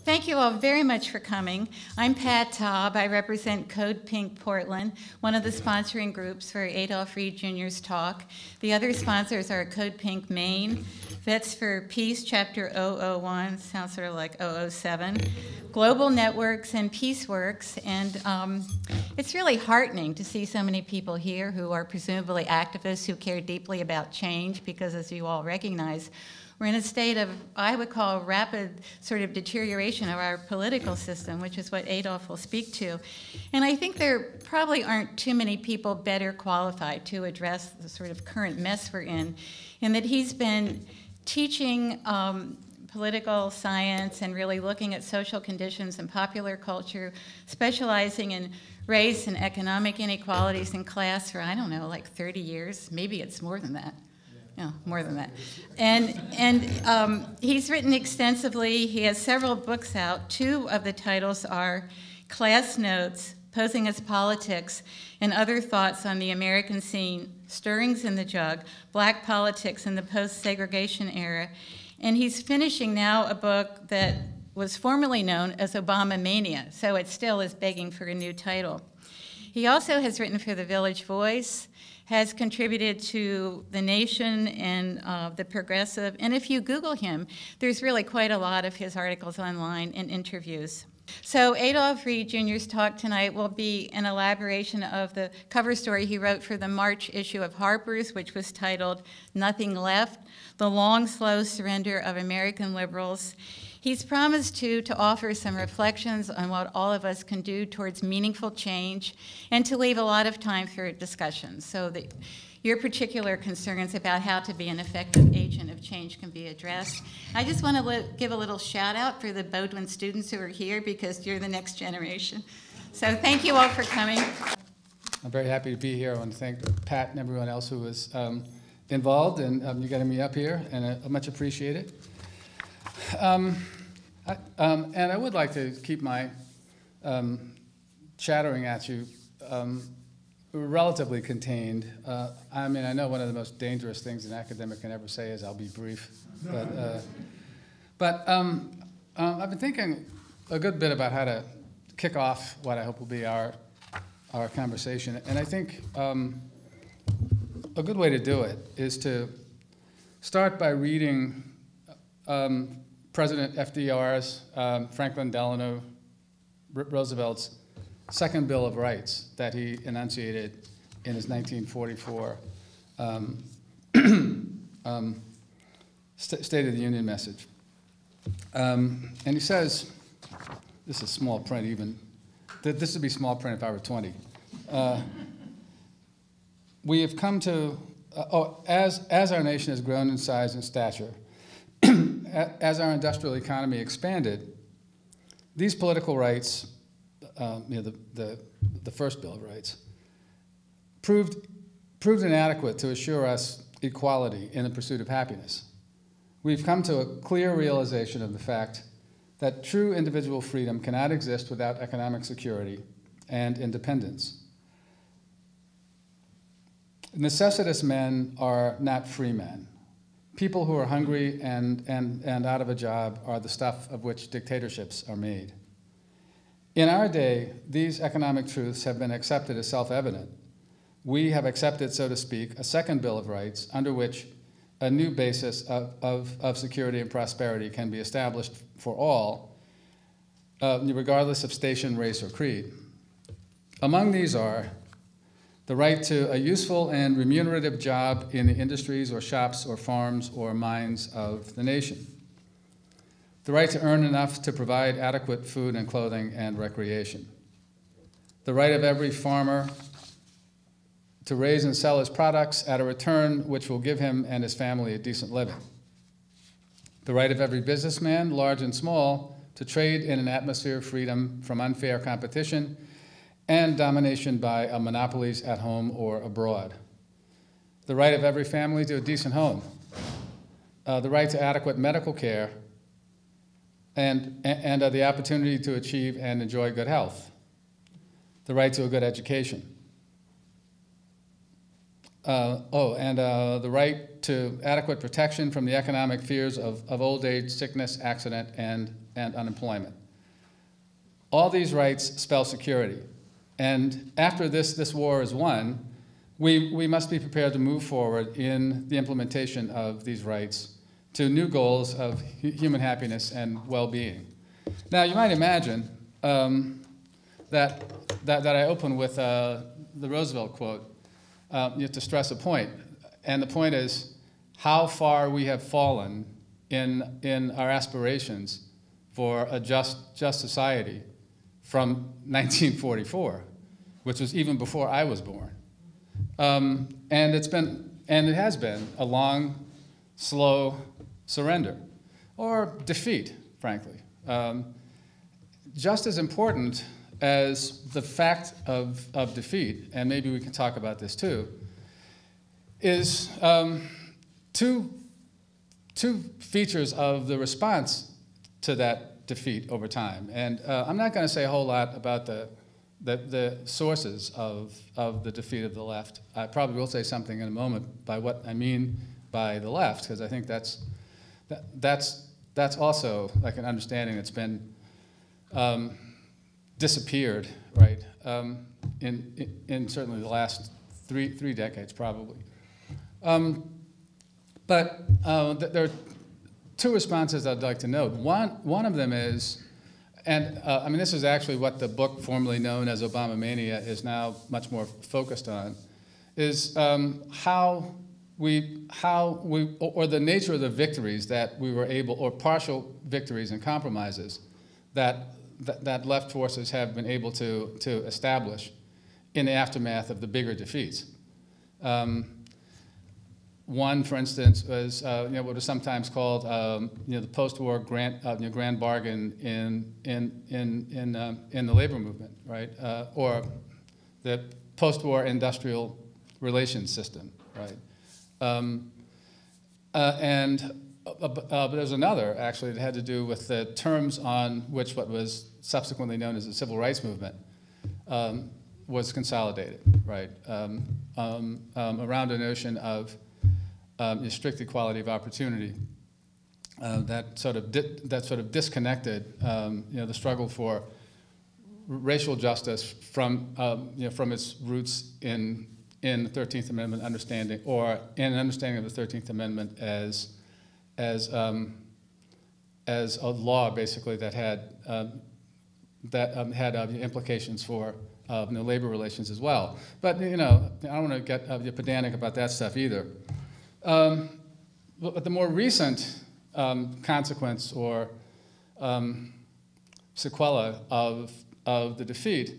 Thank you all very much for coming. I'm Pat Taub. I represent Code Pink Portland, one of the sponsoring groups for Adolph Reed Jr.'s talk. The other sponsors are Code Pink Maine, Vets for Peace, Chapter 001, sounds sort of like 007, Global Networks, and PeaceWorks. And it's really heartening to see so many people here who are presumably activists who care deeply about change, because as you all recognize, we're in a state of, I would call, rapid sort of deterioration of our political system, which is what Adolph will speak to. And I think there probably aren't too many people better qualified to address the sort of current mess we're in that he's been teaching political science and really looking at social conditions and popular culture, specializing in race and economic inequalities and class for, I don't know, like 30 years. Maybe it's more than that. No, more than that. And he's written extensively. He has several books out. Two of the titles are Class Notes, Posing as Politics, and Other Thoughts on the American Scene, Stirrings in the Jug, Black Politics in the Post-Segregation Era. And he's finishing now a book that was formerly known as Obama Mania, so it still is begging for a new title. He also has written for The Village Voice, has contributed to The Nation and The Progressive. And if you Google him, there's really quite a lot of his articles online and interviews. So Adolph Reed Jr.'s talk tonight will be an elaboration of the cover story he wrote for the March issue of Harper's, which was titled Nothing Left, The Long, Slow Surrender of American Liberals. He's promised to offer some reflections on what all of us can do towards meaningful change and to leave a lot of time for discussion so that your particular concerns about how to be an effective agent of change can be addressed. I just want to give a little shout out for the Bowdoin students who are here because you're the next generation. So thank you all for coming. I'm very happy to be here. I want to thank Pat and everyone else who was involved in you getting me up here, and I much appreciate it. And I would like to keep my chattering at you relatively contained. I mean, I know one of the most dangerous things an academic can ever say is, "I'll be brief." But I've been thinking a good bit about how to kick off what I hope will be our conversation. And I think a good way to do it is to start by reading President FDR's, Franklin Delano Roosevelt's second Bill of Rights that he enunciated in his 1944 State of the Union message. And he says, this is small print even, this would be small print if I were 20. We have come to, as our nation has grown in size and stature, as our industrial economy expanded, these political rights, the first Bill of Rights, proved inadequate to assure us equality in the pursuit of happiness. We've come to a clear realization of the fact that true individual freedom cannot exist without economic security and independence. Necessitous men are not free men. People who are hungry and out of a job are the stuff of which dictatorships are made. In our day, these economic truths have been accepted as self-evident. We have accepted, so to speak, a second Bill of Rights under which a new basis of security and prosperity can be established for all, regardless of station, race, or creed. Among these are the right to a useful and remunerative job in the industries or shops or farms or mines of the nation. The right to earn enough to provide adequate food and clothing and recreation. The right of every farmer to raise and sell his products at a return which will give him and his family a decent living. The right of every businessman, large and small, to trade in an atmosphere of freedom from unfair competition and domination by monopolies at home or abroad. The right of every family to a decent home. The right to adequate medical care and the opportunity to achieve and enjoy good health. The right to a good education. the right to adequate protection from the economic fears of old age, sickness, accident, and unemployment. All these rights spell security. And after this war is won, we must be prepared to move forward in the implementation of these rights to new goals of human happiness and well-being. Now, you might imagine that I open with the Roosevelt quote to stress a point. And the point is how far we have fallen in our aspirations for a just society from 1944, which was even before I was born. And it has been a long, slow surrender, or defeat, frankly. Just as important as the fact of defeat, and maybe we can talk about this too, is two features of the response to that defeat over time. And I'm not going to say a whole lot about the sources of the defeat of the left. I probably will say something in a moment by what I mean by the left, because I think that's also like an understanding that's been disappeared, right? In certainly the last three decades, probably. But there are two responses I'd like to note. One of them is, and I mean, this is actually what the book formerly known as Obama Mania is now much more focused on, is how we, or the nature of the victories that we were able, or partial victories and compromises that left forces have been able to establish in the aftermath of the bigger defeats. One, for instance, was what was sometimes called the post-war grand bargain in the labor movement, right? Or the post-war industrial relations system, right? But there's another, actually, that had to do with the terms on which what was subsequently known as the civil rights movement was consolidated, right? Around a notion of strict equality of opportunity that sort of disconnected, the struggle for racial justice from its roots in the 13th Amendment understanding, or in an understanding of the 13th Amendment as a law, basically, that had implications for labor relations as well. But I don't want to get pedantic about that stuff either. But the more recent consequence or sequela of the defeat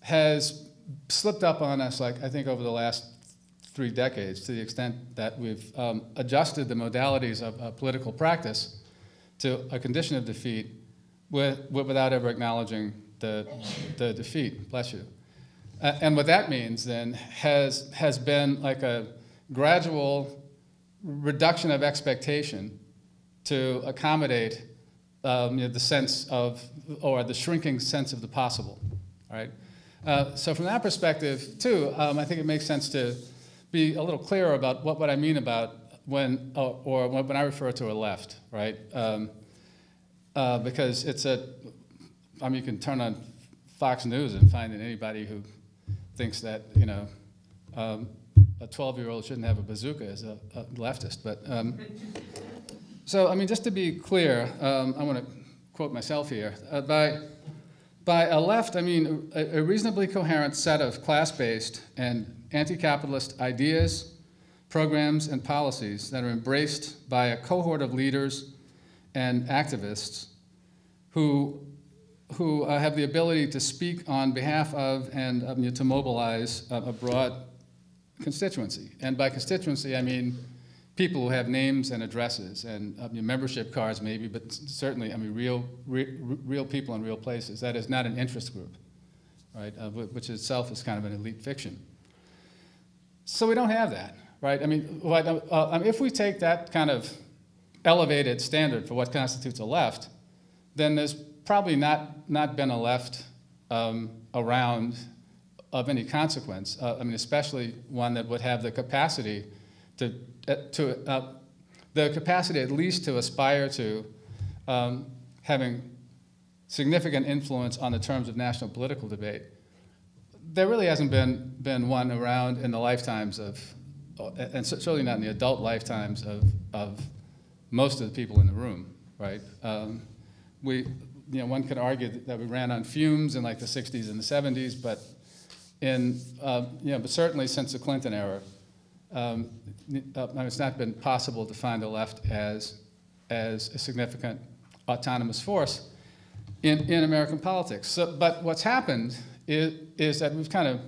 has slipped up on us, like I think over the last 3 decades, to the extent that we've adjusted the modalities of political practice to a condition of defeat without ever acknowledging the defeat. Bless you. And what that means then has been like a gradual reduction of expectation to accommodate the sense of, or the shrinking sense of the possible, right? So from that perspective, too, I think it makes sense to be a little clearer about what I mean about when I refer to a left, right? Because it's you can turn on Fox News and find that anybody who thinks that, a 12-year-old shouldn't have a bazooka is a leftist. But so, I mean, just to be clear, I want to quote myself here. By a left, I mean a reasonably coherent set of class-based and anti-capitalist ideas, programs, and policies that are embraced by a cohort of leaders and activists who have the ability to speak on behalf of and to mobilize a broad constituency. And by constituency, I mean people who have names and addresses and membership cards maybe, but certainly, I mean, real people in real places. That is not an interest group, right, which itself is kind of an elite fiction. So we don't have that, right? I mean, if we take that kind of elevated standard for what constitutes a left, then there's probably not been a left around of any consequence. I mean, especially one that would have the capacity the capacity at least to aspire to having significant influence on the terms of national political debate. There really hasn't been one around in the lifetimes of, and certainly not in the adult lifetimes of most of the people in the room, right? One could argue that we ran on fumes in like the 60s and the 70s, but but certainly since the Clinton era, it's not been possible to find the left as a significant autonomous force in American politics. So, but what's happened is that we've kind of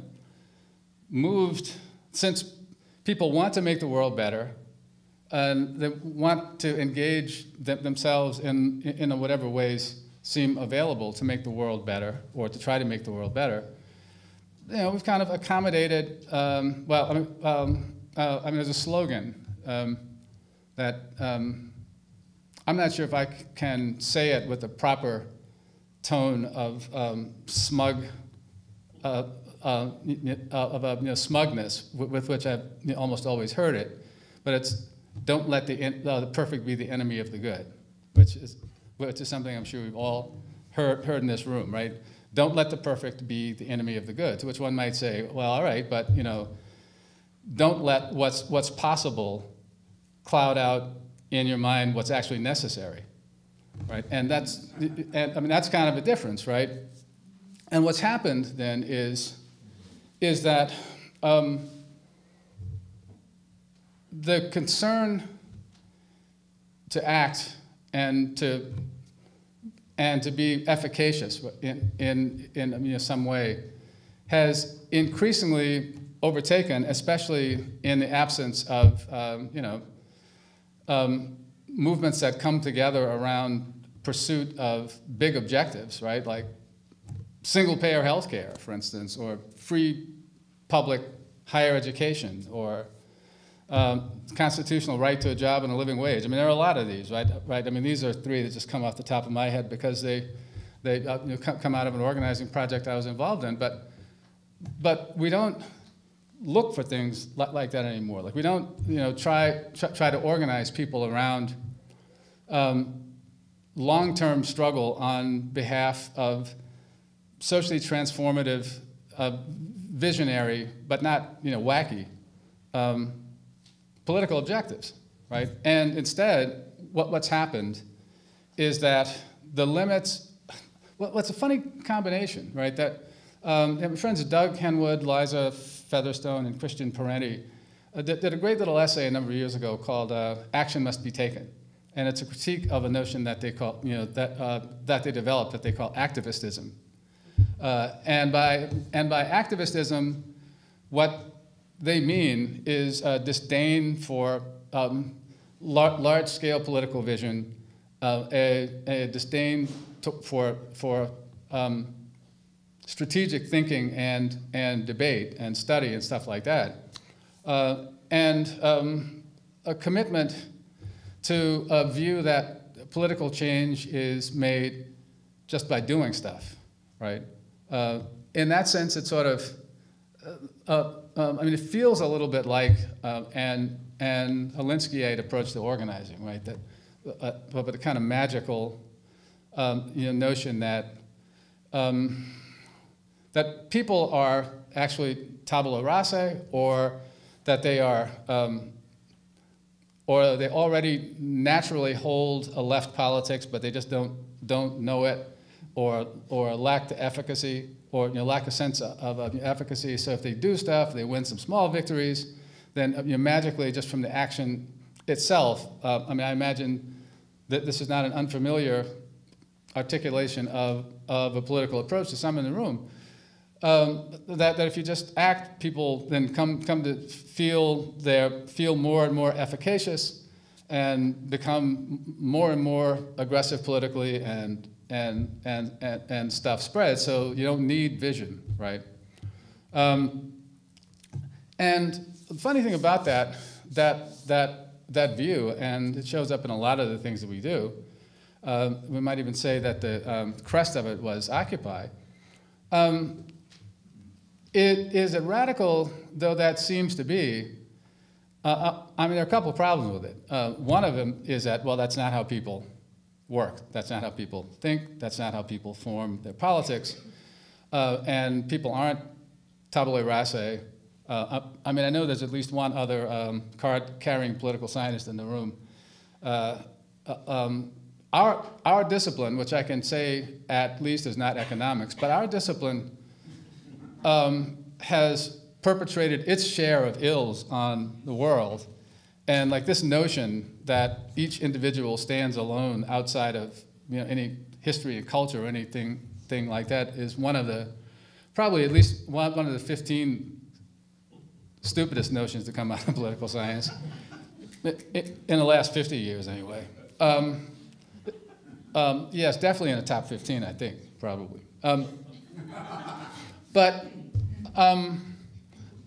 moved, since people want to make the world better, and they want to engage themselves in whatever ways seem available to make the world better, or to try to make the world better. We've kind of accommodated. There's a slogan that I'm not sure if I can say it with the proper tone of smug, smugness with which I've almost always heard it, but it's don't let the perfect be the enemy of the good, which is something I'm sure we've all heard in this room, right? Don't let the perfect be the enemy of the good. To which one might say, well, all right, but don't let what's possible cloud out in your mind what's actually necessary, right? And that's kind of a difference, right? And what's happened then is that the concern to act and to be efficacious in some way has increasingly overtaken, especially in the absence of movements that come together around pursuit of big objectives, right? Like single-payer health care, for instance, or free public higher education, or constitutional right to a job and a living wage. I mean, there are a lot of these, right? I mean, these are three that just come off the top of my head because they come out of an organizing project I was involved in. But we don't look for things like that anymore. Like we don't, try to organize people around long-term struggle on behalf of socially transformative, visionary, but not, wacky political objectives, right? And instead, what's happened is that the limits, what's a funny combination, right? That my friends Doug Henwood, Liza Featherstone, and Christian Parenti did a great little essay a number of years ago called "Action Must Be Taken," and it's a critique of a notion that they call, that they developed that they call activistism. And by activistism, what they mean is a disdain for large-scale political vision, a disdain for strategic thinking and debate and study and stuff like that, and a commitment to a view that political change is made just by doing stuff, right? In that sense, it's sort of, it feels a little bit like an Alinskyite approach to organizing, right? But the kind of magical, notion that that people are actually tabula rasa, or that they are, or they already naturally hold a left politics, but they just don't know it, or lack the efficacy, or lack a sense of efficacy. So if they do stuff, they win some small victories, then magically, just from the action itself, I imagine that this is not an unfamiliar articulation of a political approach to some in the room. That if you just act, people then come to feel more and more efficacious, and become more and more aggressive politically, and stuff spreads. So you don't need vision, right? And the funny thing about that view, and it shows up in a lot of the things that we do. We might even say that the crest of it was Occupy. it is as radical though that seems to be. I mean, there are a couple of problems with it. One of them is that, well, that's not how people work. That's not how people think. That's not how people form their politics. And people aren't tabula rasa. I mean, I know there's at least one other card-carrying political scientist in the room. Our discipline, which I can say at least is not economics, but our discipline has perpetrated its share of ills on the world. And like this notion that each individual stands alone outside of any history and culture or anything like that is one of the, probably at least one of the 15 stupidest notions to come out of political science, in the last 50 years anyway. Yes, definitely in the top 15, I think, probably.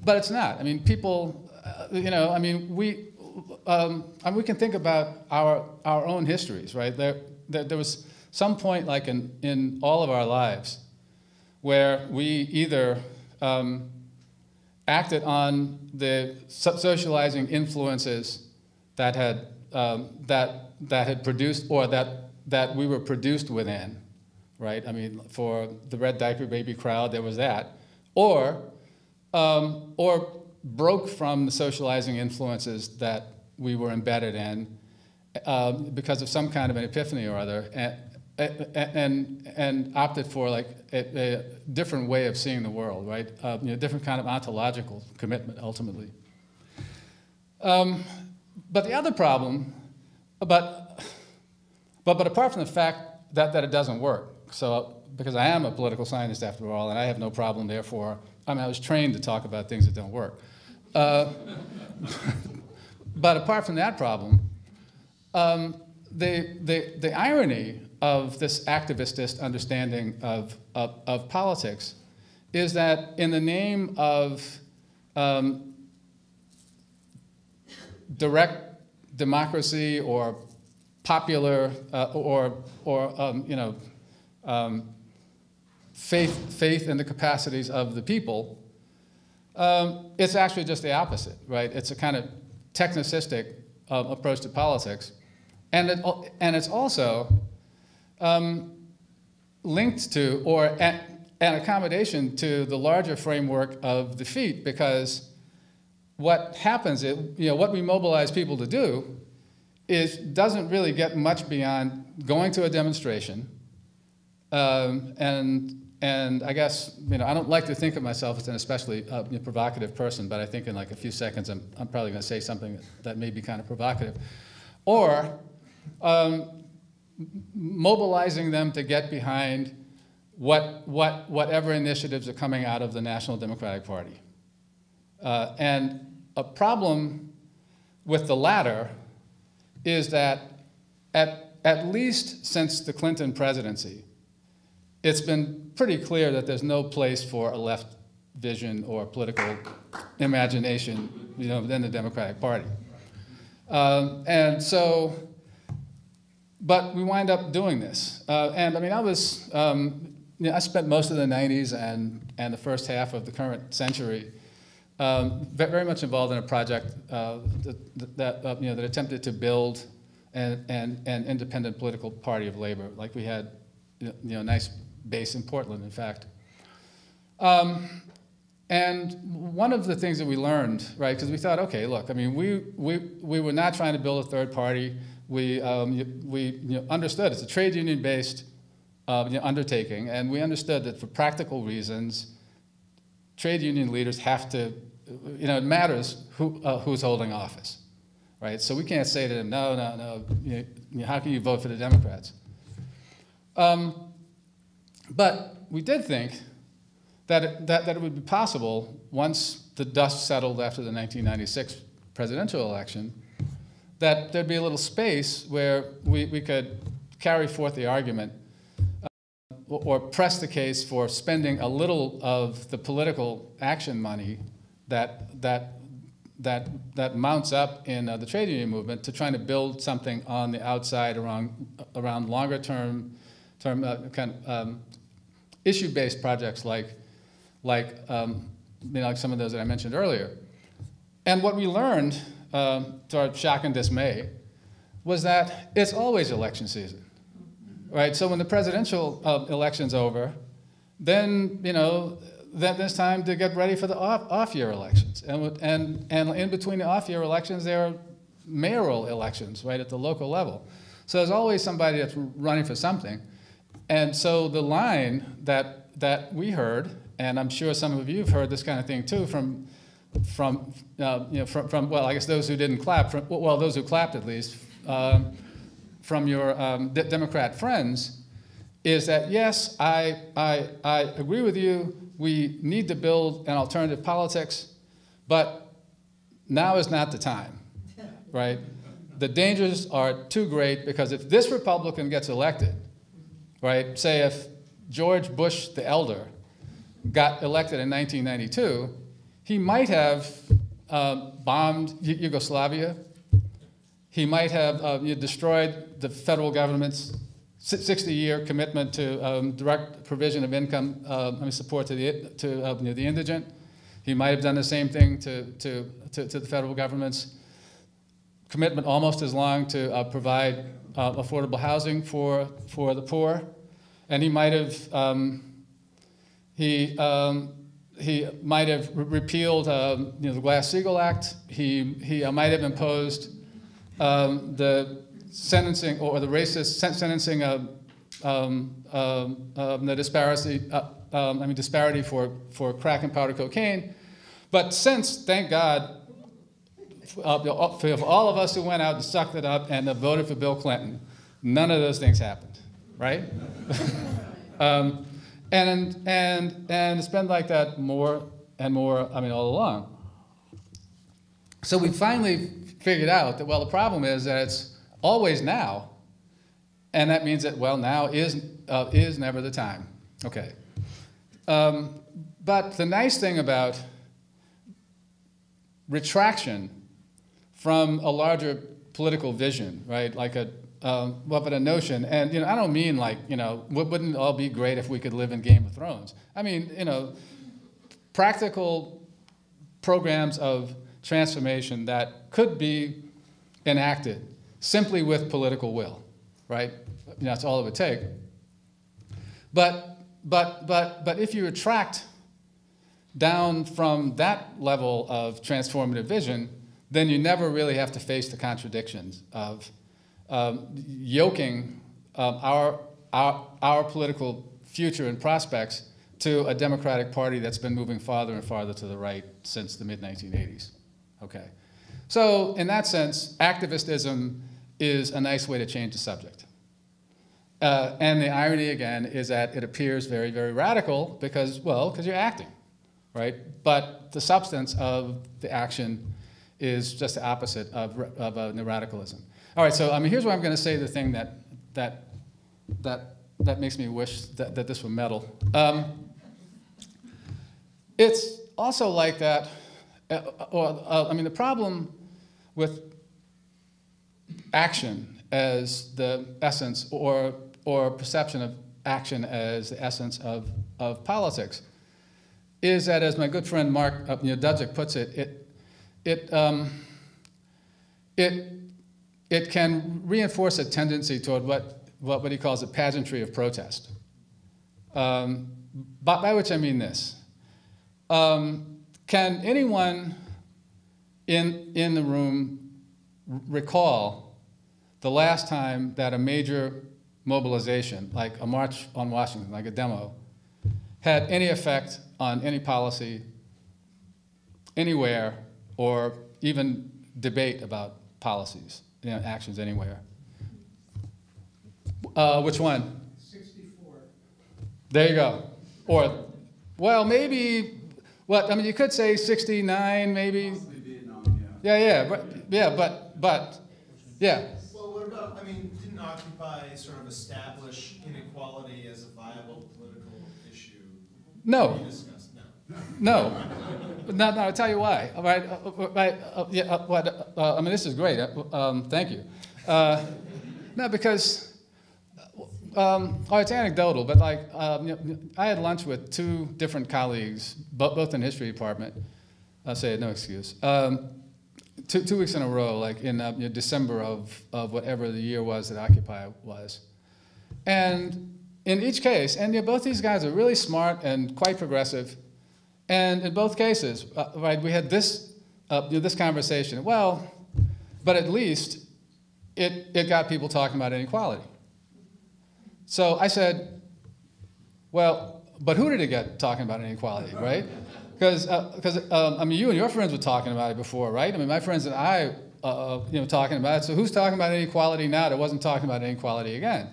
But it's not. I mean, people, I mean, we can think about our own histories, right? There was some point, like in all of our lives, where we either acted on the socializing influences that had produced, or that we were produced within, right? I mean, for the red diaper baby crowd, there was that, or broke from the socializing influences that we were embedded in because of some kind of an epiphany or other, and opted for like a different way of seeing the world, right? Different kind of ontological commitment ultimately. But the other problem, but apart from the fact that it doesn't work, so because I am a political scientist after all, and I have no problem, therefore, I mean, I was trained to talk about things that don't work. But apart from that problem, the irony of this activistist understanding of politics is that in the name of direct democracy or popular faith in the capacities of the people, it's actually just the opposite, right? It's a kind of technicistic approach to politics, and it's also linked to or an accommodation to the larger framework of defeat, because what happens is, what we mobilize people to do doesn't really get much beyond going to a demonstration, and I guess, I don't like to think of myself as an especially provocative person, but I think in like a few seconds I'm probably going to say something that may be kind of provocative. Or mobilizing them to get behind whatever initiatives are coming out of the National Democratic Party. And a problem with the latter is that at least since the Clinton presidency, it's been pretty clear that there's no place for a left vision or political imagination, within the Democratic Party. And so, but we wind up doing this. And I mean, I spent most of the 90s and the first half of the current century very much involved in a project that attempted to build an independent political party of labor. Like we had, a nice base in Portland, in fact. And one of the things that we learned, right, because we thought, okay, look, I mean, we were not trying to build a third party. We understood it's a trade union-based undertaking, and we understood that for practical reasons, trade union leaders have to, it matters who's holding office, right? So we can't say to them, no, how can you vote for the Democrats? But we did think that it would be possible, once the dust settled after the 1996 presidential election, that there'd be a little space where we could carry forth the argument or press the case for spending a little of the political action money that mounts up in the trade union movement to trying to build something on the outside around longer term kind of issue-based projects like like some of those that I mentioned earlier. And what we learned, to our shock and dismay, was that it's always election season, right? So when the presidential election's over, then, then it's time to get ready for the off-year elections. And in between the off-year elections, there are mayoral elections, right, at the local level. So there's always somebody that's running for something. And so the line that we heard, and I'm sure some of you have heard this kind of thing too from well, I guess those who didn't clap, those who clapped at least, from your Democrat friends, is that yes, I agree with you, we need to build an alternative politics, but now is not the time, right? The dangers are too great, because if this Republican gets elected, right, say if George Bush the Elder got elected in 1992, he might have bombed Yugoslavia. He might have destroyed the federal government's 60-year commitment to direct provision of income support to the indigent. He might have done the same thing to the federal government's commitment almost as long to provide affordable housing for the poor. And he might have he might have repealed the Glass-Steagall Act. He might have imposed the sentencing or the racist sentencing the disparity for crack and powder cocaine. But since, thank God, for all of us who went out and sucked it up and voted for Bill Clinton, none of those things happened, right? And it's been like that more and more, all along. So we finally figured out that, well, the problem is that it's always now, and that means that, well, now is never the time. Okay. But the nice thing about retraction from a larger political vision, right, like a notion, and I don't mean like, wouldn't it all be great if we could live in Game of Thrones? I mean, practical programs of transformation that could be enacted simply with political will, right? That's all it would take. But if you retract down from that level of transformative vision, then you never really have to face the contradictions of yoking our political future and prospects to a Democratic Party that's been moving farther and farther to the right since the mid-1980s. Okay. So in that sense, activistism is a nice way to change the subject. And the irony, again, is that it appears very, very radical because you're acting, right? But the substance of the action is just the opposite of radicalism. All right, so here's where I'm going to say the thing that makes me wish that this were metal. It's also like that, the problem with action as the essence, or perception of action as the essence of politics, is that, as my good friend Mark Dudzik puts it, it can reinforce a tendency toward what he calls a pageantry of protest. By which I mean this. Can anyone in the room recall the last time that a major mobilization, like a march on Washington, like a demo, had any effect on any policy anywhere, or even debate about policies, actions anywhere? Which one? 64. There you go. Or, well, maybe, you could say 69, maybe. Possibly Vietnam, yeah. But, yeah. Well, what about, didn't Occupy sort of establish inequality as a viable political issue? No. We discussed? No. No, I'll tell you why. All right, this is great. Thank you. No, because oh, it's anecdotal, but like, I had lunch with two different colleagues, both in the history department. I'll say it, no excuse. 2 weeks in a row, like in December of whatever the year was that Occupy was. And in each case, and both these guys are really smart and quite progressive, and in both cases, right, we had this, this conversation. Well, but at least it got people talking about inequality. So I said, well, but who did it get talking about inequality, right? Because I mean, you and your friends were talking about it before, right? I mean, my friends and I, talking about it. So who's talking about inequality now that wasn't talking about inequality again?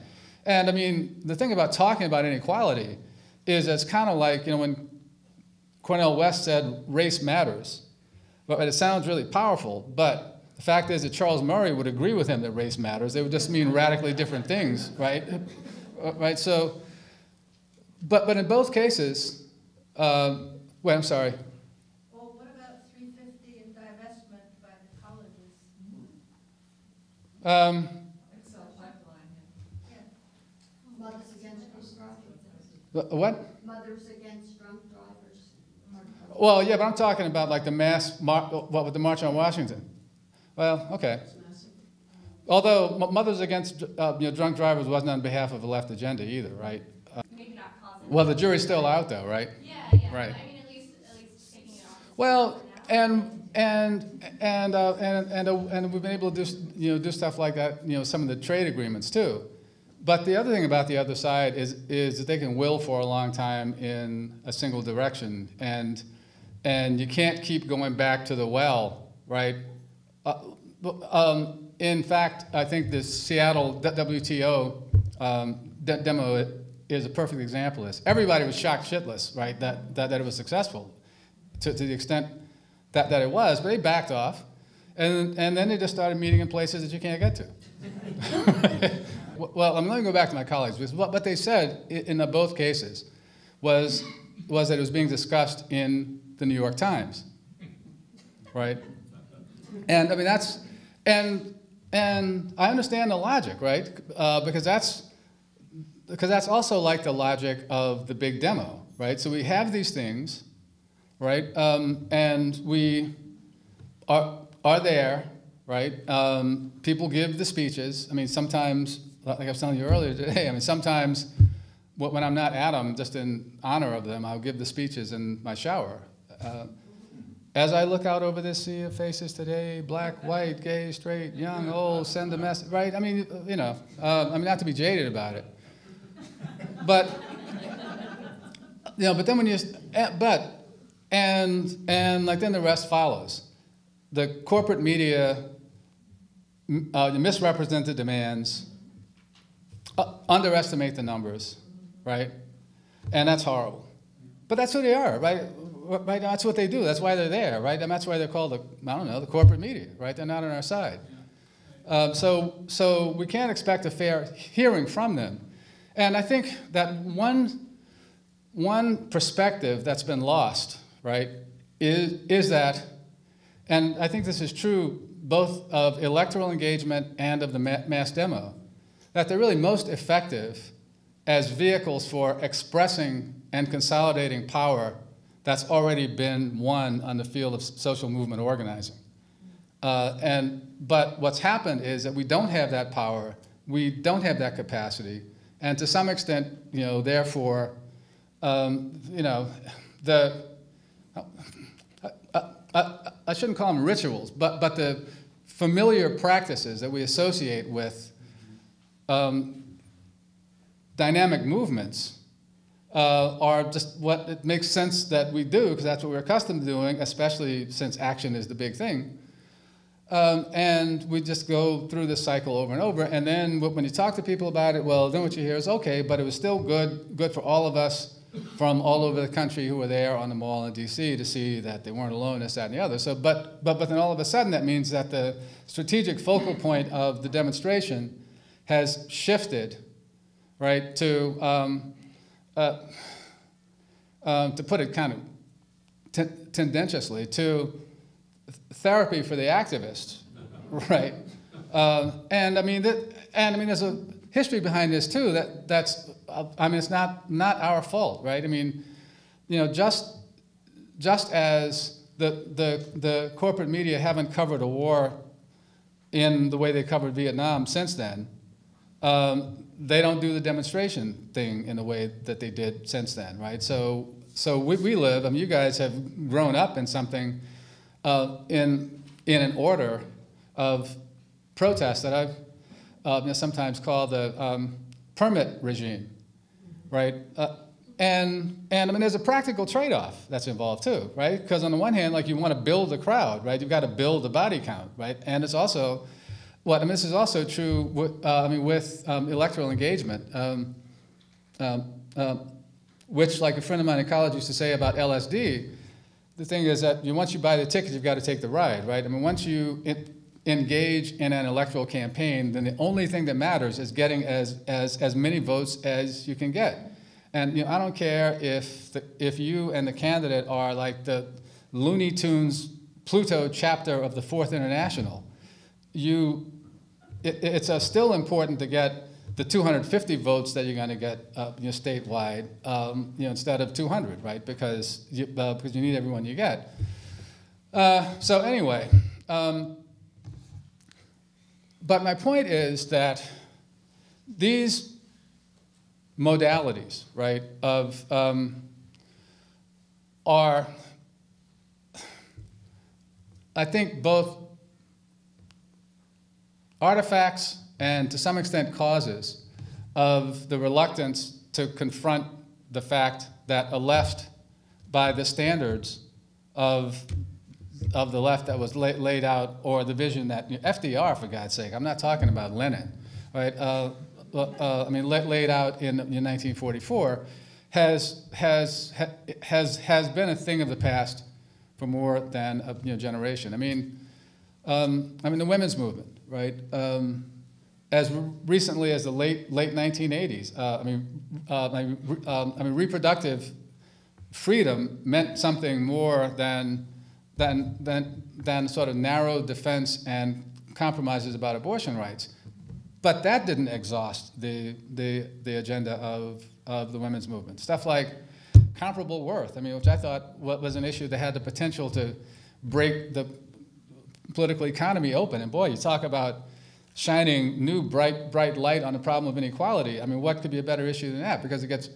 And I mean, the thing about talking about inequality is it's kind of like, when Cornel West said race matters, but it sounds really powerful, but the fact is that Charles Murray would agree with him that race matters. They would just mean radically different things, right? Right, so, but in both cases, wait, I'm sorry. Well, what about 350 and divestment by the colleges? Excel pipeline. Yeah. Mothers against drunk drivers. What? Mothers against drunk drivers. Well, yeah, but I'm talking about like the what with the March on Washington. Well, okay. Although Mothers Against Drunk Drivers wasn't on behalf of the left agenda either, right? Maybe not positive. Well, the jury's still out though, right? Yeah. Right. I mean, at least taking it off. Well, and we've been able to do stuff like that, some of the trade agreements too. But the other thing about the other side is that they can will for a long time in a single direction, and you can't keep going back to the well, right? In fact, I think the Seattle WTO demo is a perfect example of this. Everybody was shocked shitless, right, that it was successful to the extent that it was, but they backed off, and then they just started meeting in places that you can't get to. Well, I'm going to go back to my colleagues, because what they said in both cases was that it was being discussed in the New York Times, right? And I mean, and I understand the logic, right? Because that's also like the logic of the big demo, right? So we have these things, right? And we are there, right? People give the speeches. I mean, sometimes, like I was telling you earlier today, I mean, sometimes when I'm not at them, just in honor of them, I'll give the speeches in my shower. As I look out over this sea of faces today, black, white, gay, straight, young, old, send a message, right? I mean, I mean, not to be jaded about it. But, but then when and like then the rest follows. The corporate media misrepresent the demands, underestimate the numbers, right? And that's horrible. But that's who they are, right? Right, that's what they do. That's why they're there, right? And that's why they're called the corporate media, right? They're not on our side. So we can't expect a fair hearing from them. And I think that one perspective that's been lost, right, is that, and I think this is true both of electoral engagement and of the mass demo, that they're really most effective as vehicles for expressing and consolidating power that's already been won on the field of social movement organizing. But what's happened is that we don't have that power, we don't have that capacity, and to some extent, therefore, I shouldn't call them rituals, but the familiar practices that we associate with dynamic movements are just what it makes sense that we do, because that's what we're accustomed to doing, especially since action is the big thing. And we just go through this cycle over and over, and then when you talk to people about it, well, then what you hear is, okay, but it was still good for all of us from all over the country who were there on the mall in DC to see that they weren't alone, this, that, and the other. So, but then all of a sudden that means that the strategic focal point of the demonstration has shifted, right, to put it kind of tendentiously, to therapy for the activist, right? And I mean, there's history behind this too. I mean, it's not our fault, right? I mean, just as the corporate media haven't covered a war in the way they covered Vietnam since then, they don't do the demonstration thing in the way that they did since then, right? So we live. I mean, you guys have grown up in something, in an order of protest that I've sometimes called the permit regime, right? And I mean, there's a practical trade-off that's involved too, right? Because on the one hand, like you want to build a crowd, right? You've got to build the body count, right? And it's also, this is also true with, with electoral engagement, which, like a friend of mine in college used to say about LSD. The thing is that once you buy the ticket, you've got to take the ride, right? I mean, once you engage in an electoral campaign, then the only thing that matters is getting as many votes as you can get. And I don't care if you and the candidate are like the Looney Tunes Pluto chapter of the Fourth International. It's still important to get the 250 votes that you're going to get statewide, instead of 200, right? Because you need everyone you get. So anyway. But my point is that these modalities, right, are, I think, both artifacts and to some extent causes of the reluctance to confront the fact that a left, by the standards of the left that was laid out, or the vision that FDR, for God's sake, I'm not talking about Lenin, right? Laid out in 1944, has been a thing of the past for more than a generation. I mean, the women's movement, right? As recently as the late 1980s, reproductive freedom meant something more than sort of narrow defense and compromises about abortion rights. But that didn't exhaust the agenda of the women's movement. Stuff like comparable worth, which I thought was an issue that had the potential to break the political economy open. And boy, you talk about shining new bright light on the problem of inequality. I mean, what could be a better issue than that? Because it gets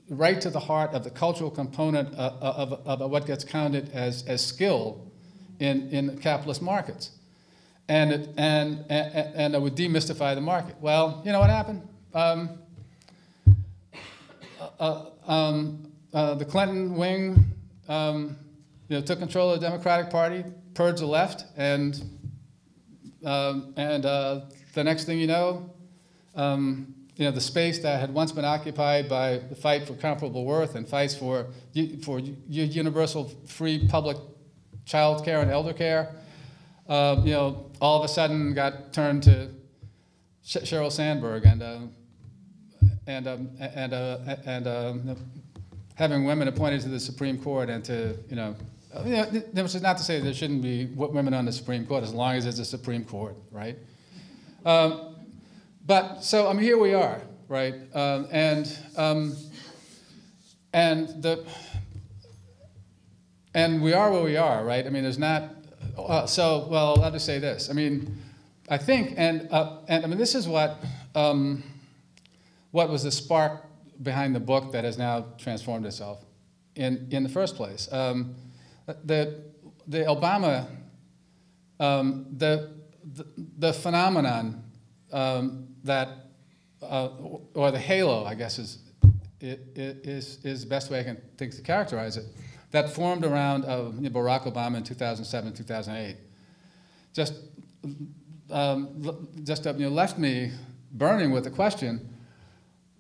right to the heart of the cultural component of what gets counted as skill in capitalist markets. And it would demystify the market. Well, you know what happened? The Clinton wing took control of the Democratic Party, purged the left, and the next thing you know, the space that had once been occupied by the fight for comparable worth and fights for universal free public child care and elder care, all of a sudden got turned to Sheryl Sandberg and having women appointed to the Supreme Court and to, which is not to say there shouldn't be women on the Supreme Court as long as it's a Supreme Court, right? But so here we are, right? And we are where we are, right? There's not. I'll just say this. I think, this is what was the spark behind the book that has now transformed itself in the first place. The Obama, the phenomenon that, or the halo, I guess is the best way I can think to characterize it, that formed around Barack Obama in 2007, 2008, just left me burning with the question: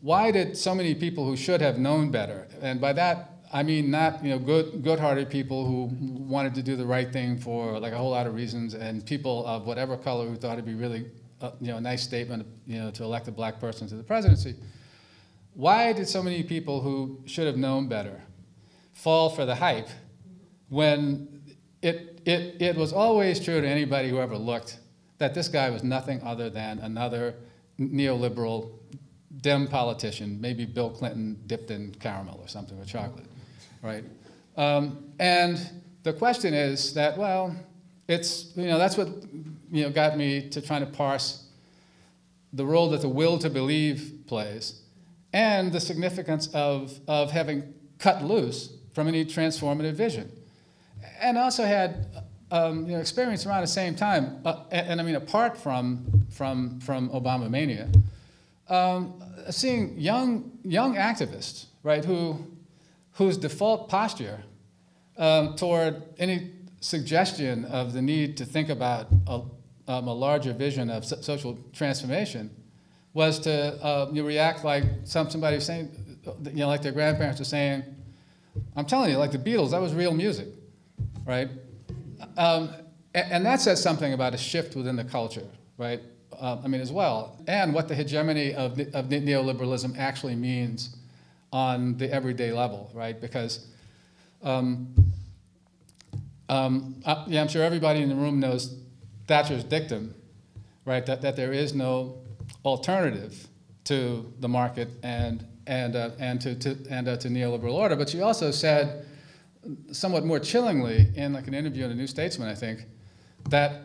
why did so many people who should have known better, and by that I mean not good-hearted people who wanted to do the right thing for like a whole lot of reasons, and people of whatever color who thought it'd be really a nice statement to elect a black person to the presidency. Why did so many people who should have known better fall for the hype when it was always true to anybody who ever looked that this guy was nothing other than another neoliberal Dem politician, maybe Bill Clinton dipped in caramel or something, or chocolate, right? And the question is that, well, it's, that's what, got me to trying to parse the role that the will to believe plays and the significance of having cut loose from any transformative vision. And also had, experience around the same time, and I mean, apart from Obama mania, seeing young activists, right, whose default posture toward any suggestion of the need to think about a larger vision of social transformation was to react like somebody was saying, like their grandparents were saying, I'm telling you, like the Beatles, that was real music, right? And that says something about a shift within the culture, right? As well, and what the hegemony of neoliberalism actually means on the everyday level, right? Because, I'm sure everybody in the room knows Thatcher's dictum, right? That there is no alternative to the market and to neoliberal order. But she also said, somewhat more chillingly, in like an interview in the New Statesman, I think, that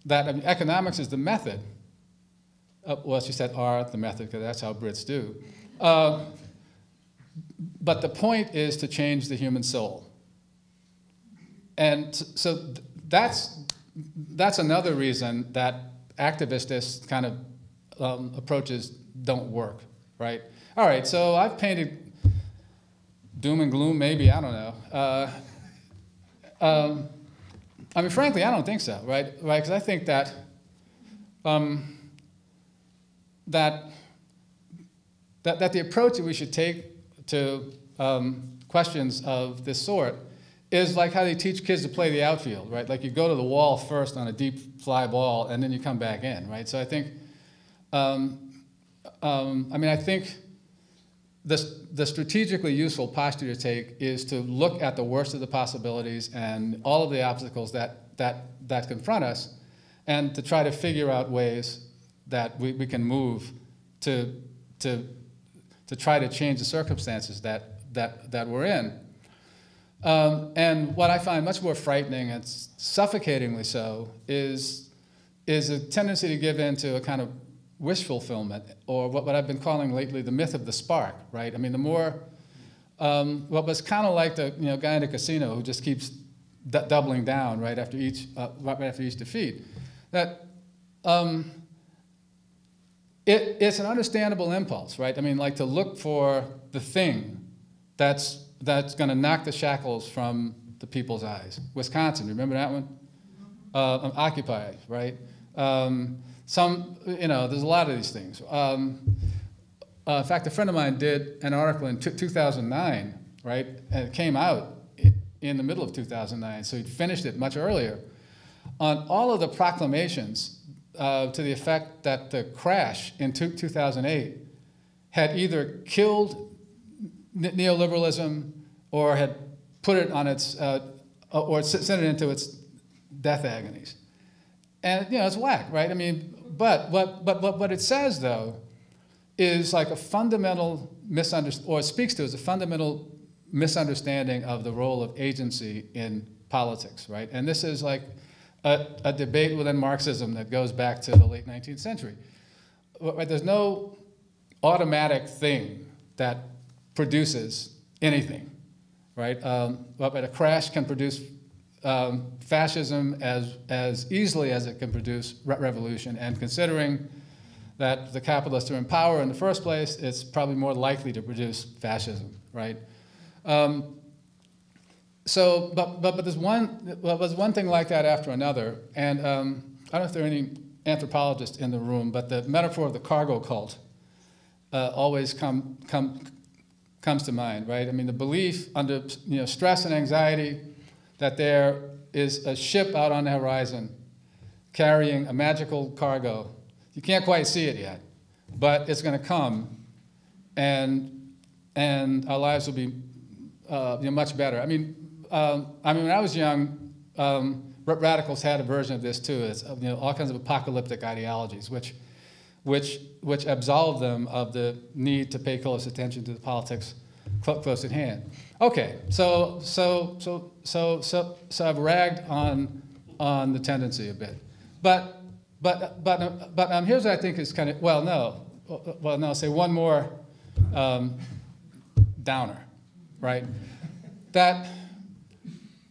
economics is the method. Well, she said the method, because that's how Brits do. But the point is to change the human soul. And so that's another reason that activist kind of approaches don't work, right? All right, so I've painted doom and gloom, maybe, I don't know. Frankly, I don't think so, right? Because I think that that the approach that we should take to questions of this sort is like how they teach kids to play the outfield, right? Like you go to the wall first on a deep fly ball, and then you come back in, right? So I think, I think the strategically useful posture to take is to look at the worst of the possibilities and all of the obstacles that confront us, and to try to figure out ways that we can move to try to change the circumstances that we're in. And what I find much more frightening and suffocatingly so is a tendency to give in to a kind of wish fulfillment, or what I've been calling lately the myth of the spark, right? The more, what was kind of like the guy in the casino who just keeps doubling down right after each defeat. That it's an understandable impulse, right? Like to look for the thing that's going to knock the shackles from the people's eyes. Wisconsin, remember that one? Occupy, right? There's a lot of these things. In fact, a friend of mine did an article in 2009, right? And it came out in the middle of 2009, so he'd finished it much earlier, on all of the proclamations to the effect that the crash in 2008 had either killed neoliberalism or had put it on its, or sent it into its death agonies. And, it's whack, right? But what it says, though, is like a fundamental or speaks to as a fundamental misunderstanding of the role of agency in politics, right? And this is like a debate within Marxism that goes back to the late 19th century. Right? There's no automatic thing that produces anything, right? But a crash can produce fascism as easily as it can produce revolution. And considering that the capitalists are in power in the first place, it's probably more likely to produce fascism, right? But there's one thing like that after another, and I don't know if there are any anthropologists in the room, but the metaphor of the cargo cult always comes to mind, right? The belief under stress and anxiety that there is a ship out on the horizon carrying a magical cargo. You can't quite see it yet, but it's going to come, and our lives will be much better. when I was young, radicals had a version of this too. It's all kinds of apocalyptic ideologies, which which absolve them of the need to pay close attention to the politics close at hand. Okay, so I've ragged on the tendency a bit, but here's what I think is kind of no, say one more downer, right? That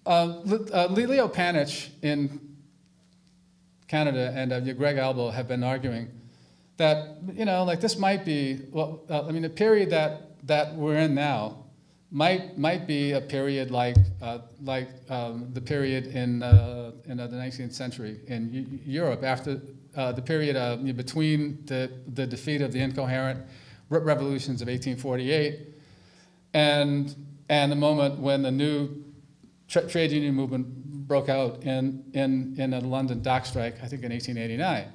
Leo Panitch in Canada and Greg Albo have been arguing that, like this might be, the period that we're in now might be a period like the period in the 19th century in Europe, after the period between the defeat of the incoherent revolutions of 1848 and the moment when the new trade union movement broke out in the London dock strike, I think in 1889.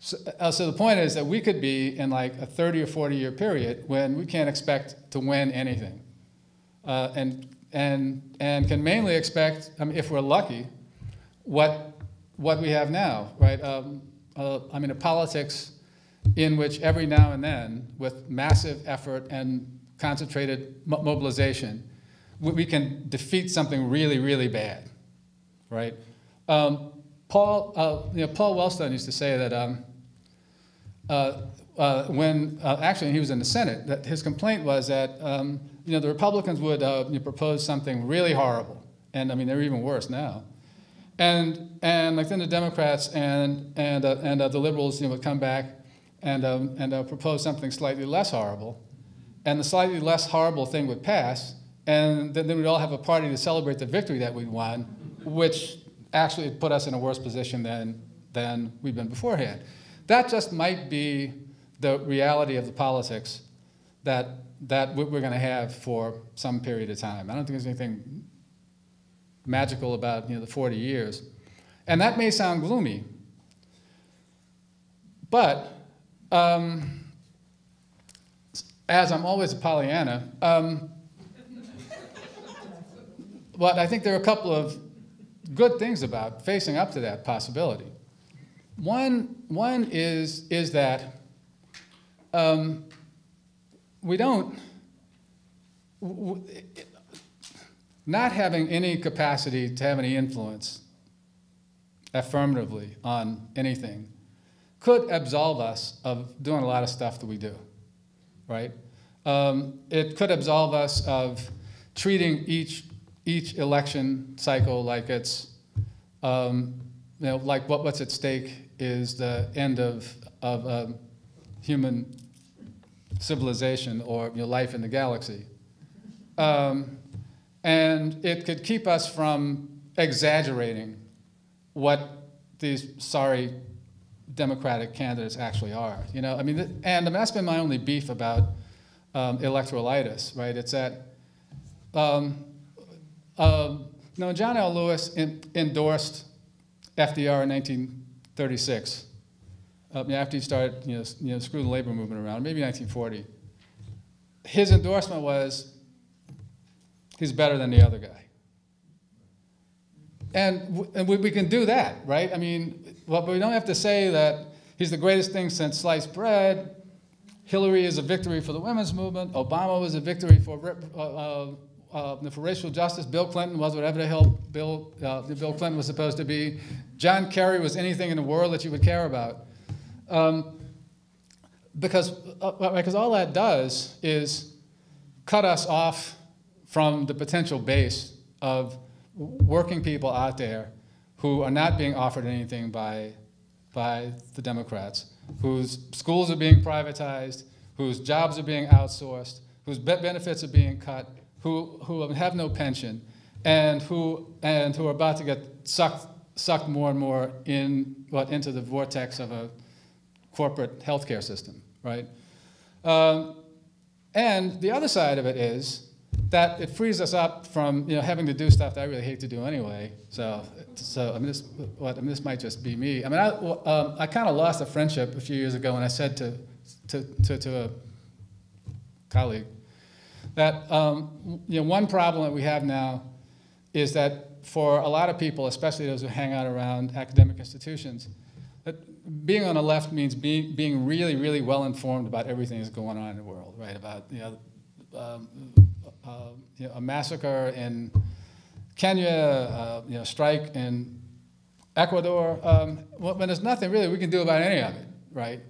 So the point is that we could be in like a 30 or 40 year period when we can't expect to win anything, and can mainly expect, if we're lucky, what we have now, right? A politics in which every now and then, with massive effort and concentrated mobilization, we can defeat something really, really bad, right? Paul Wellstone used to say that when actually he was in the Senate, that his complaint was that the Republicans would propose something really horrible, and they're even worse now, and like then the Democrats and the liberals would come back and propose something slightly less horrible, and the slightly less horrible thing would pass, and then we'd all have a party to celebrate the victory that we'd won, which actually put us in a worse position than we've been beforehand. That just might be the reality of the politics that we're going to have for some period of time. I don't think there's anything magical about the 40 years. And that may sound gloomy, but as I'm always a Pollyanna, but I think there are a couple of good things about facing up to that possibility. One is that not having any capacity to have any influence affirmatively on anything could absolve us of doing a lot of stuff that we do, right? It could absolve us of treating each election cycle like it's, like what's at stake is the end of human civilization or life in the galaxy. And it could keep us from exaggerating what these sorry Democratic candidates actually are. And that's been my only beef about electoralitis, right? It's that John L. Lewis endorsed FDR in 1936, after he started, screw the labor movement around, maybe 1940. His endorsement was, he's better than the other guy. And we can do that, right? But we don't have to say that he's the greatest thing since sliced bread. Hillary is a victory for the women's movement. Obama was a victory for racial justice. Bill Clinton was whatever the hell Bill Clinton was supposed to be. John Kerry was anything in the world that you would care about. Because all that does is cut us off from the potential base of working people out there who are not being offered anything by the Democrats, whose schools are being privatized, whose jobs are being outsourced, whose benefits are being cut, who have no pension, and who are about to get sucked more and more into the vortex of a corporate healthcare system, right? And the other side of it is that it frees us up from having to do stuff that I really hate to do anyway. So this might just be me. I kind of lost a friendship a few years ago when I said to a colleague that one problem that we have now is that for a lot of people, especially those who hang out around academic institutions, being on the left means being really, really well informed about everything that's going on in the world, right? About a massacre in Kenya, strike in Ecuador. When there's nothing really we can do about any of it, right?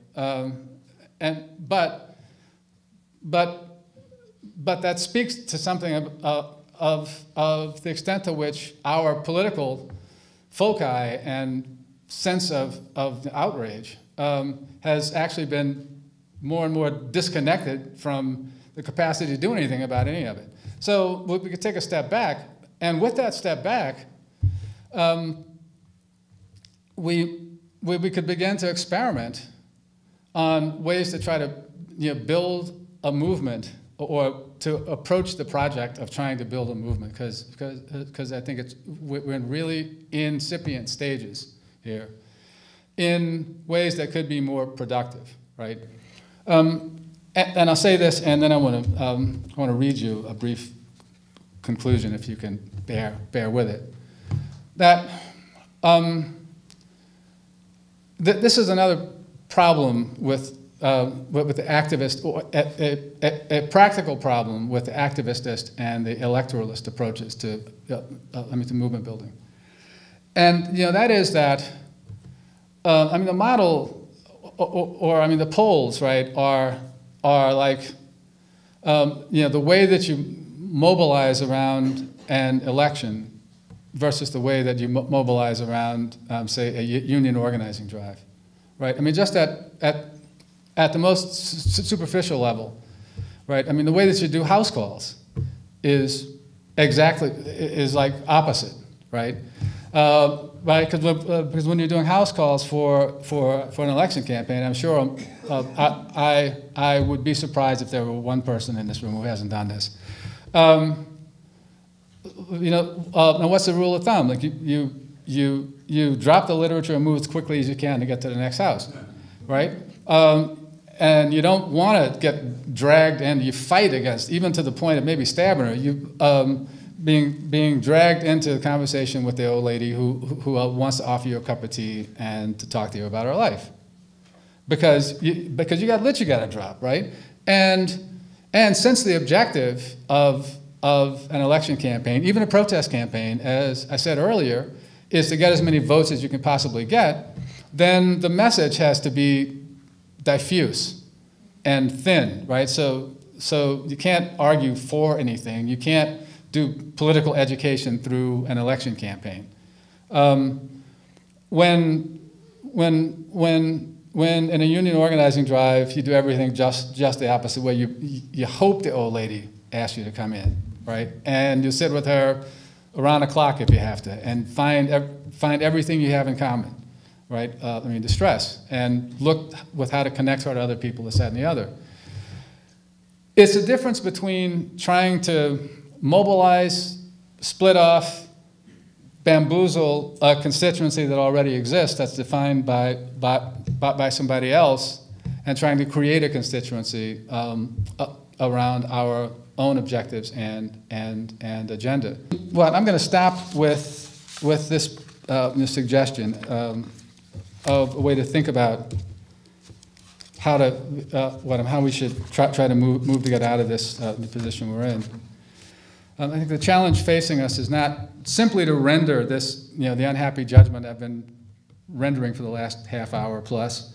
But that speaks to something of the extent to which our political foci and sense of outrage has actually been more and more disconnected from the capacity to do anything about any of it. So we could take a step back, and with that step back, we could begin to experiment on ways to try to build a movement or to approach the project of trying to build a movement, because I think we're in really incipient stages here in ways that could be more productive, right? And I'll say this, and then I want to read you a brief conclusion, if you can bear with it. That this is another problem with the activist, or a practical problem with the activist and the electoralist approaches to movement building. And that is that the model, or the polls, right, are like the way that you mobilize around an election versus the way that you mobilize around, say, a union organizing drive, right? Just at the most superficial level, right? The way that you do house calls is like opposite, right? Right, because when you're doing house calls for an election campaign, I'm sure I would be surprised if there were one person in this room who hasn't done this. Now what's the rule of thumb? Like you drop the literature and move as quickly as you can to get to the next house, right? And you don't want to get dragged, and you fight against, even to the point of maybe stabbing her. You being dragged into a conversation with the old lady who wants to offer you a cup of tea and to talk to you about her life, because you got lit, you got to drop, right? And since the objective of an election campaign, even a protest campaign, as I said earlier, is to get as many votes as you can possibly get, then the message has to be diffuse and thin, right? So you can't argue for anything. You can't do political education through an election campaign. When in a union organizing drive, you do everything just the opposite way. You hope the old lady asks you to come in, right? And you sit with her around the clock if you have to, and find everything you have in common, right? Distress, and look with how to connect her to other people, this, that, and the other. It's a difference between trying to mobilize, split off, bamboozle a constituency that already exists, that's defined by somebody else, and trying to create a constituency around our own objectives and agenda. Well, I'm going to stop with this suggestion of a way to think about how we should try to move to get out of this the position we're in. I think the challenge facing us is not simply to render this, the unhappy judgment I've been rendering for the last half hour plus,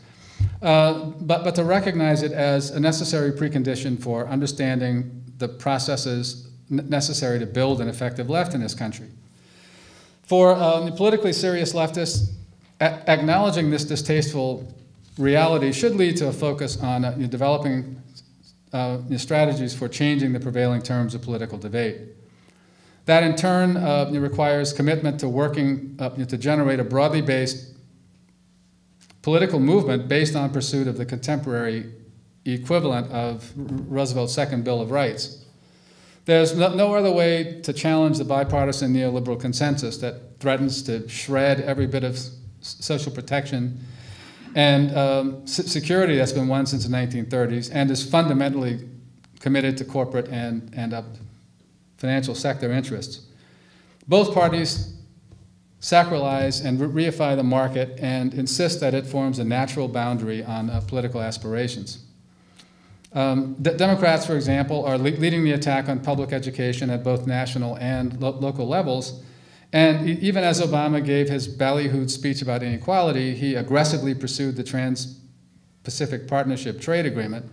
but to recognize it as a necessary precondition for understanding the processes necessary to build an effective left in this country. For politically serious leftists, acknowledging this distasteful reality should lead to a focus on developing strategies for changing the prevailing terms of political debate. That in turn requires commitment to working to generate a broadly based political movement based on pursuit of the contemporary equivalent of Roosevelt's Second Bill of Rights. There's no other way to challenge the bipartisan neoliberal consensus that threatens to shred every bit of social protection and security that's been won since the 1930s and is fundamentally committed to corporate and financial sector interests. Both parties sacralize and reify the market, and insist that it forms a natural boundary on political aspirations. Democrats, for example, are leading the attack on public education at both national and local levels. And even as Obama gave his ballyhooed speech about inequality, he aggressively pursued the Trans-Pacific Partnership Trade Agreement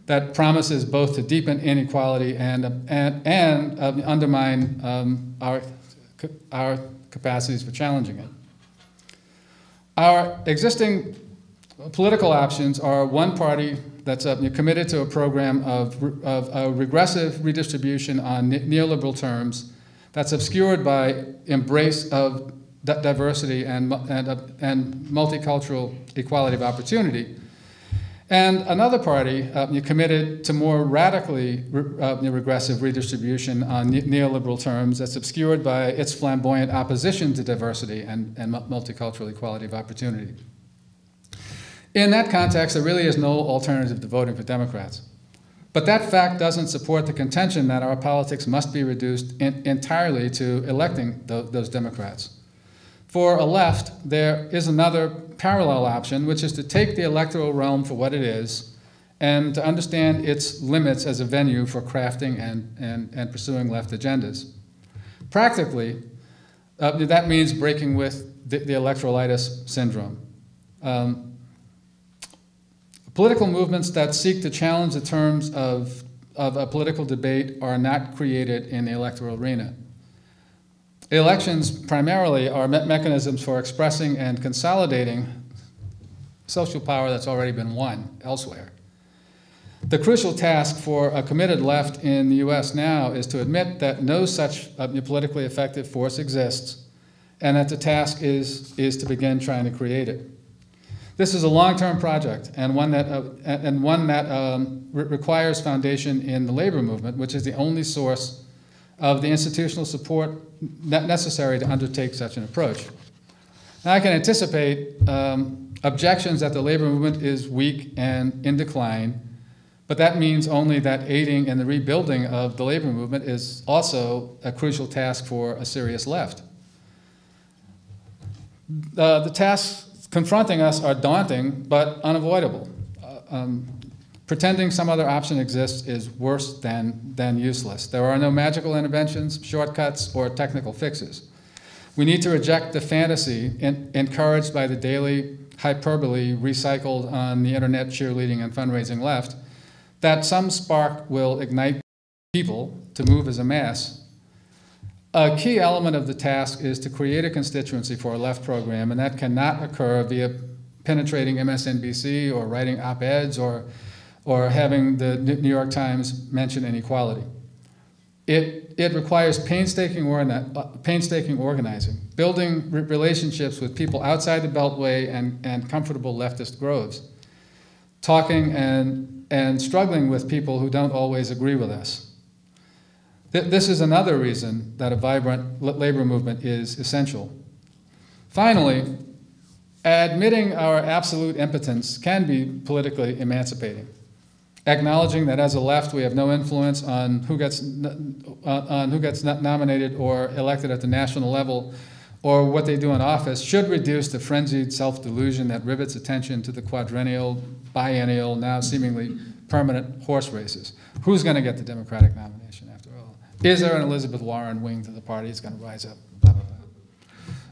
that promises both to deepen inequality and undermine our capacities for challenging it. Our existing political options are one party that's committed to a program of regressive redistribution on neoliberal terms that's obscured by embrace of diversity and multicultural equality of opportunity. And another party committed to more radically regressive redistribution on neoliberal terms that's obscured by its flamboyant opposition to diversity and multicultural equality of opportunity. In that context, there really is no alternative to voting for Democrats. But that fact doesn't support the contention that our politics must be reduced entirely to electing those Democrats. For a left, there is another parallel option, which is to take the electoral realm for what it is and to understand its limits as a venue for crafting and pursuing left agendas. Practically, that means breaking with the electoralitis syndrome. Political movements that seek to challenge the terms of a political debate are not created in the electoral arena. Elections primarily are mechanisms for expressing and consolidating social power that's already been won elsewhere. The crucial task for a committed left in the US now is to admit that no such politically effective force exists, and that the task is to begin trying to create it. This is a long-term project, and one that requires foundation in the labor movement, which is the only source of the institutional support necessary to undertake such an approach. Now, I can anticipate objections that the labor movement is weak and in decline, but that means only that aiding in the rebuilding of the labor movement is also a crucial task for a serious left. The tasks confronting us are daunting, but unavoidable. Pretending some other option exists is worse than useless. There are no magical interventions, shortcuts, or technical fixes. We need to reject the fantasy encouraged by the daily hyperbole recycled on the internet cheerleading and fundraising left that some spark will ignite people to move as a mass. A key element of the task is to create a constituency for a left program, and that cannot occur via penetrating MSNBC or writing op-eds or having the New York Times mention inequality. It requires painstaking organizing, building relationships with people outside the Beltway and comfortable leftist groves, talking and struggling with people who don't always agree with us. This is another reason that a vibrant labor movement is essential. Finally, admitting our absolute impotence can be politically emancipating. Acknowledging that as a left we have no influence on who gets nominated or elected at the national level or what they do in office should reduce the frenzied self-delusion that rivets attention to the quadrennial, biennial, now seemingly permanent horse races. Who's going to get the Democratic nomination after all? Is there an Elizabeth Warren wing to the party that's going to rise up? Blah, blah,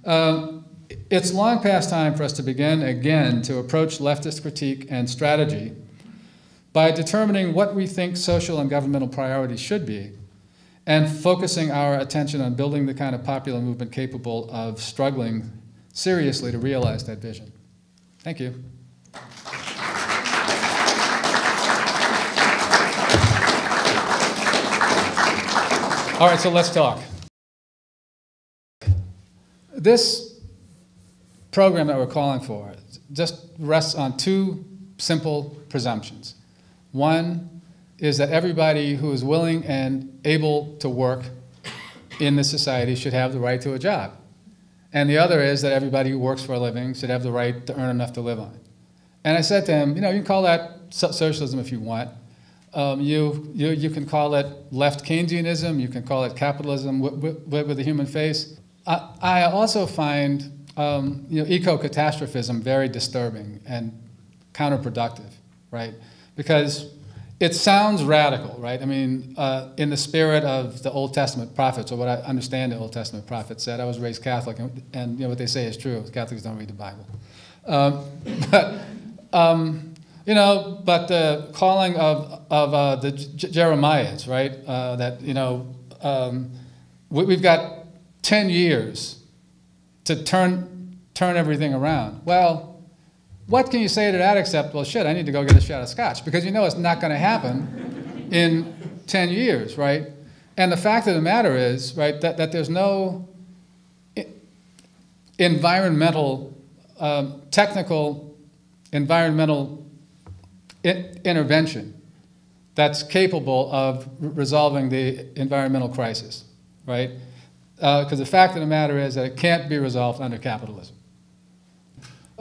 blah. It's long past time for us to begin again to approach leftist critique and strategy by determining what we think social and governmental priorities should be and focusing our attention on building the kind of popular movement capable of struggling seriously to realize that vision. Thank you. All right, so let's talk. This program that we're calling for just rests on two simple presumptions. One is that everybody who is willing and able to work in this society should have the right to a job. And the other is that everybody who works for a living should have the right to earn enough to live on. And I said to him, you know, you can call that socialism if you want. You can call it left Keynesianism, you can call it capitalism with a human face. I also find eco-catastrophism very disturbing and counterproductive, right? Because it sounds radical, right? I mean, in the spirit of the Old Testament prophets, or what I understand the Old Testament prophets said. I was raised Catholic, and what they say is true. Catholics don't read the Bible. But the calling of the Jeremiahs, right? We've got 10 years to turn everything around. Well, what can you say to that except, well, shit, I need to go get a shot of scotch, because it's not going to happen in 10 years, right? And the fact of the matter is, right, that there's no technical environmental intervention that's capable of resolving the environmental crisis, right? Because the fact of the matter is that it can't be resolved under capitalism.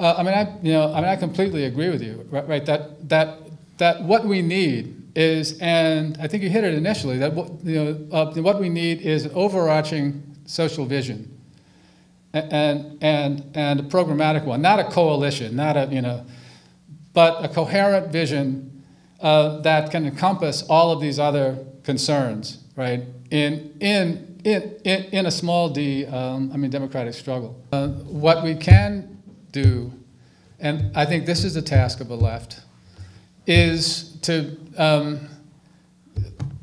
I completely agree with you, right? That what we need is, and I think you hit it initially, that what we need is an overarching social vision, and a programmatic one, not a coalition, but a coherent vision that can encompass all of these other concerns, right? In a small d, democratic struggle. What we can do, and I think this is the task of the left, is to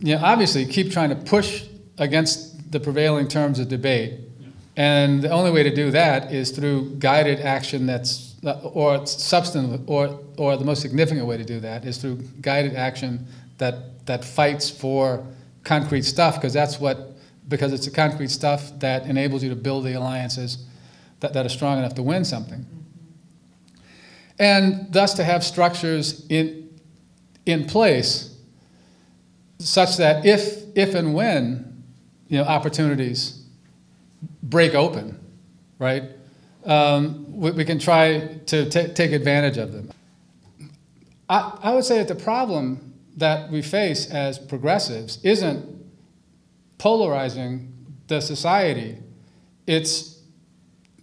obviously keep trying to push against the prevailing terms of debate, and the only way to do that is through guided action or substantive, or the most significant way to do that is through guided action that fights for concrete stuff, because it's the concrete stuff that enables you to build the alliances that are strong enough to win something. And thus to have structures in place such that if and when opportunities break open, right, we can try to take advantage of them. I would say that the problem that we face as progressives isn't polarizing the society. It's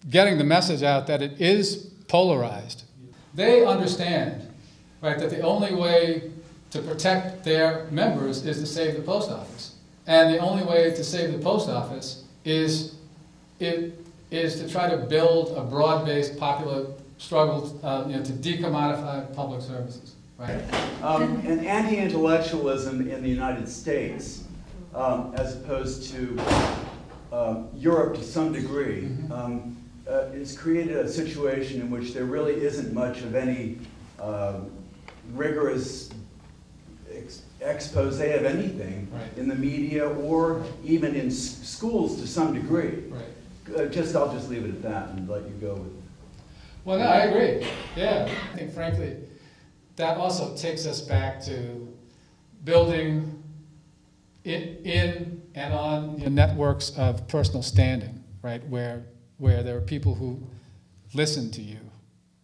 getting the message out that it is polarized. They understand, right, that the only way to protect their members is to save the post office. And the only way to save the post office is to try to build a broad-based popular struggle to decommodify public services. Right? And anti-intellectualism in the United States, as opposed to Europe to some degree, has created a situation in which there really isn't much of any rigorous expose of anything in the media or even in schools to some degree. Right. I'll just leave it at that and let you go with. Well, no, I agree. Yeah, I think frankly, that also takes us back to building in and on networks of personal standing, right, where there are people who listen to you,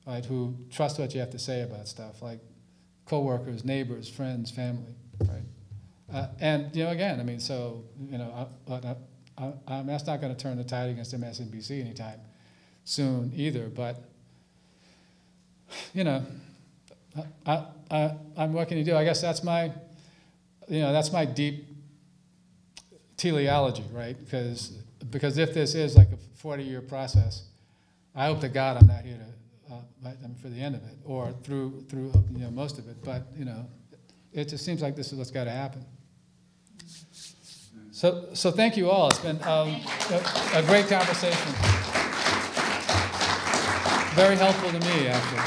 right, who trust what you have to say about stuff, like coworkers, neighbors, friends, family, right? And again, that's not going to turn the tide against MSNBC anytime soon either. But what can you do? I guess that's my deep teleology, right? Because if this is like a 40-year process, I hope to God I'm not here for the end of it or through most of it. But it just seems like this is what's got to happen. So thank you all. It's been a great conversation. Very helpful to me, actually.